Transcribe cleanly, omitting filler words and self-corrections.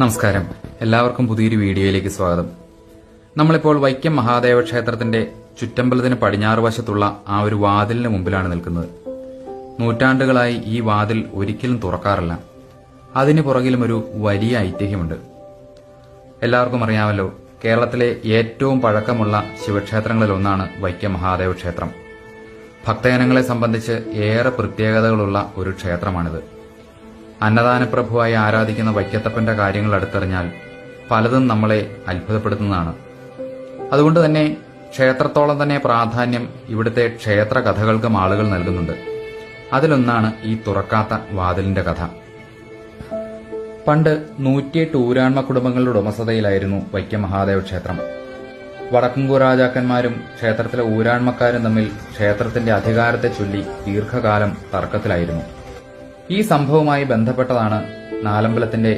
നമസ്കാരം, എല്ലാവർക്കും പുതിയൊരു വീഡിയോയിലേക്ക് സ്വാഗതം. നമ്മളിപ്പോൾ വൈക്കം മഹാദേവ ക്ഷേത്രത്തിന്റെ ചുറ്റമ്പലത്തിന് പടിഞ്ഞാറ് വശത്തുള്ള ആ ഒരു വാതിലിന് മുമ്പിലാണ് നിൽക്കുന്നത്. നൂറ്റാണ്ടുകളായി ഈ വാതിൽ ഒരിക്കലും തുറക്കാറില്ല. അതിന് പുറകിലും ഒരു വലിയ ഐതിഹ്യമുണ്ട്. എല്ലാവർക്കും അറിയാമല്ലോ, കേരളത്തിലെ ഏറ്റവും പഴക്കമുള്ള ശിവക്ഷേത്രങ്ങളിലൊന്നാണ് വൈക്കം മഹാദേവ ക്ഷേത്രം. ഭക്തജനങ്ങളെ സംബന്ധിച്ച് ഏറെ പ്രത്യേകതകളുള്ള ഒരു ക്ഷേത്രമാണിത്. അന്നദാനപ്രഭുവായി ആരാധിക്കുന്ന വൈക്കത്തപ്പന്റെ കാര്യങ്ങൾ അടുത്തറിഞ്ഞാൽ പലതും നമ്മളെ അത്ഭുതപ്പെടുത്തുന്നതാണ്. അതുകൊണ്ട് തന്നെ ക്ഷേത്രത്തോളം തന്നെ പ്രാധാന്യം ഇവിടുത്തെ ക്ഷേത്ര കഥകൾക്കും ആളുകൾ നൽകുന്നുണ്ട്. അതിലൊന്നാണ് ഈ തുറക്കാത്ത വാതിലിന്റെ കഥ. പണ്ട് 108 ഊരാൺമ കുടുംബങ്ങളുടെ ഉടമസ്ഥതയിലായിരുന്നു വൈക്കം മഹാദേവ ക്ഷേത്രം. വടക്കുംകൂർ രാജാക്കന്മാരും ക്ഷേത്രത്തിലെ ഊരാൺമക്കാരും തമ്മിൽ ക്ഷേത്രത്തിന്റെ അധികാരത്തെ ചൊല്ലി ദീർഘകാലം തർക്കത്തിലായിരുന്നു. ഈ സംഭവവുമായി ബന്ധപ്പെട്ടതാണ് നാലമ്പലത്തിന്റെ